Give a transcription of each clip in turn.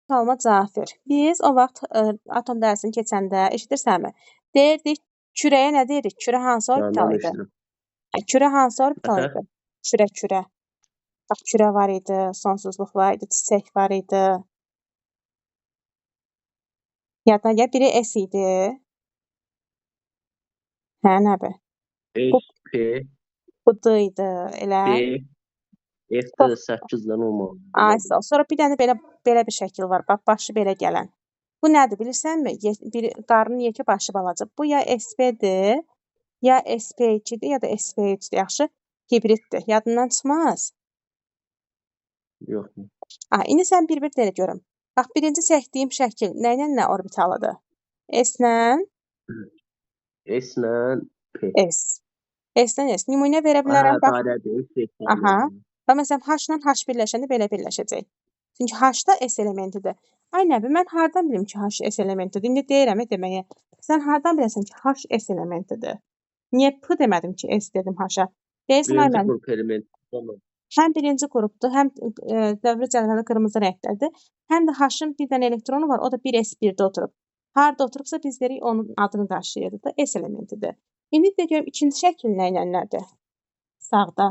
sualıma cavab ver. Biz o vaxt atom dərsini keçəndə eşidirsənmi? Deyirdik kürəyə nə deyirik? Kürə hansı orbital idi? Kürə hansı orbital idi? Kürə. Bax kürə var idi, sonsuzluq var idi, çiçək var idi. Yadına gəl, biri S idi. Hə, nədir? Bu D idi, elə. F-də 8-dən olmalı. Ay, sağ ol. Sonra bir dənə belə bir şəkil var. Bax, başı belə gələn. Bu nədir bilirsənmi? Qarnın yekə başı balaca. Bu ya SP-dir, ya SP2-dir, ya da SP3-dür. Yaxşı, hibriddir. Yadından çıxmaz. Yox. İndi sən bir-bir deyə görüm. Bax, birinci çəkdiyim şəkil nə ilə nə orbitalıdır? S-lə? S-lə P. S-lə S. Nümunə verə bilərəm. Aha. Və məsələn, H-la H birləşəndə belə birləşəcək. Çünki H da S elementidir. Ay nəbi, mən hardan bilim ki, H S elementidir? İndi deyirəm deməyə. Sən hardan biləsən ki, H S elementidir? Niyə P demədim ki, S dedim H-a? Deyirsən, ay mən. Həm birinci qrupdur, həm dövrü cədvəli qırmızı rəngdədir. Həm də H-ın bir dənə elektronu var, o da 1s1-də oturub. Harda oturubsa biz deyirik onun adını daşıyırdı da S elementidir. İndi də görüm ikinci şəkil nə ilə nədir? Sağda.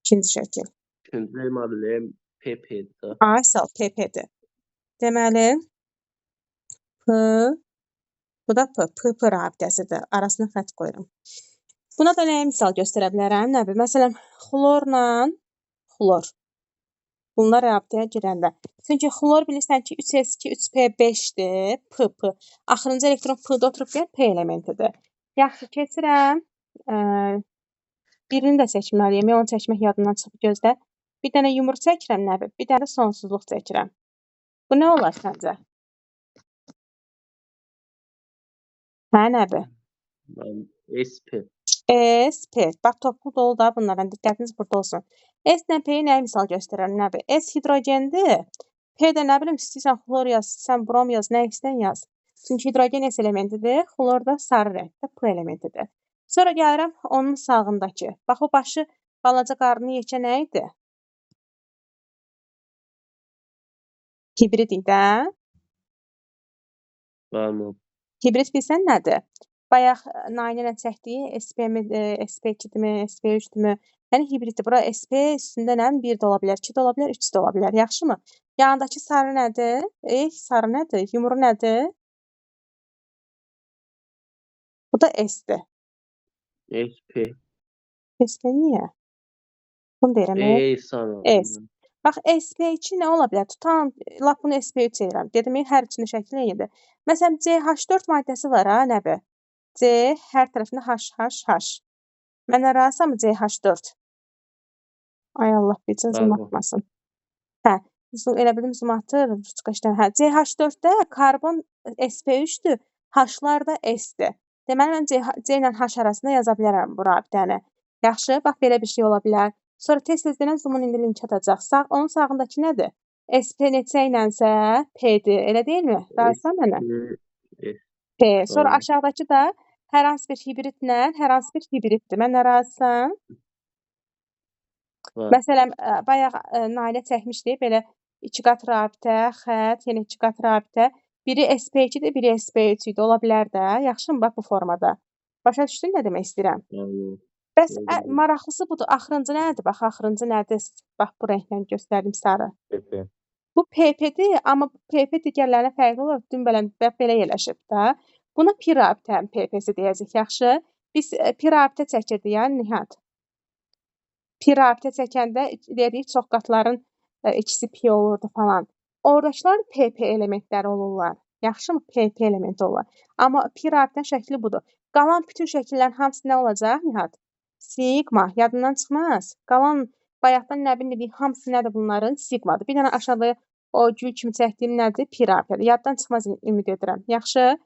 İkinci şəkil. İkinci müəllim PP-dir. Ay sağ ol, PP-dir. Deməli, bu da P rabitəsidir. Arasına xətt qoyuram. Buna da nəyə misal göstərə bilərəm? Nəbi? Məsələn, xlorla xlor. Bunlar rabitəyə girəndə. Çünki xlor bilirsən ki, 3s2, 3p5-dir. P. Axırıncı elektron P-də oturub deyən P elementidir. Yaxşı, keçirəm. Birini də çəkməliyəm. Onu çəkmək yadından çıxıb gözlə. Bir dənə yumru çəkirəm, nəbi? Bir dənə sonsuzluq çəkirəm. Bu nə olar səncə? Hə, nəbi? SP. SP. Bax, toplu dolu da bunlardan. Diqqətiniz burada olsun. S ilə P-yi nəyə misal göstərər, nəbi? S hidrogendir. P də nə bilim, istəyirsən xlor yaz, istəyirsən brom yaz, nə istəyirsən yaz. Çünki hidrogen S elementidir, xlor da sarı rəngdə P elementidir. Sonra gəlirəm onun sağındakı. Bax, o başı balaca qarnı yekə nə idi? Hibrid idi, hə? Bəli. Hibrid bilsən nədir? Bayaq Nainə ilə çəkdiyi SP2-dirmi, SP3-dürmü? Yəni hibriddir. Bura SP üstündə nə? 1 də ola bilər, 2 də ola bilər, 3 də ola bilər. Yaxşımı? Yanındakı sarı nədir? Sarı nədir? Yumru nədir? Bu da S-dir. SP. SP niyə? Bunu deyirəm. S. Bax, SP2 nə ola bilər? Tutam, lap bunu SP3 edirəm. Dedim, hər içində şəkil eynidir. Məsələn, CH4 maddəsi var, ha, nəbi? C, hər tərəfində H. Mənə razısanmı CH4? Ay Allah, bircə zoom atmasın. Hə, elə bildim zoom atır. Hə, CH4-də karbon SP3-dür, H-lar da S-dir. Deməli, mən C ilə H arasında yaza bilərəm bu rabitəni. Yaxşı, bax, belə bir şey ola bilər. Sonra tez-tez denən zoomun indi link atacaq. Onun sağındakı nədir? SP neçə ilənsə P-dir, elə deyilmi? Razısan mənə? P. Sonra aşağıdakı da hər hansı bir hibridlə, hər hansı bir hibriddir. Mən razısan? Məsələn, bayaq Nailə çəkmişdi, belə 2 qat rabitə, xətt, yəni 2 qat rabitə. Biri SP2-dir, biri SP3 idi. Ola bilər də. Yaxşımı bax bu formada? Başa düşdün nə demək istəyirəm? Bəs maraqlısı budur. Axırıncı nədir? Bax, axırıncı nədir? Bax, bu rənglə göstərdim sarı. PP. Bu PP-dir, amma PP digərlərinə fərqli olaraq dünbələn belə yerləşib də. Buna pi rabitənin PP-si deyəcək, yaxşı? Biz pi rabitə çəkirdik, yəni Nihat. Pi rabitə çəkəndə dedik, çox qatların ikisi pi olurdu falan. Oradakılar PP elementləri olurlar. Yaxşımı? PP elementi olurlar. Amma pi rabitənin şəkli budur. Qalan bütün şəkillərin hamısı nə olacaq, Nihat? Sigma. Yadından çıxmaz. Qalan bayaqdan nə bilim dedik, hamısı nədir bunların? Sigmadır. Bir dənə aşağıda o gül kimi çəkdiyim nədir? Pi rabitədir. Yaddan çıxmaz ümid edirəm. Yaxşı?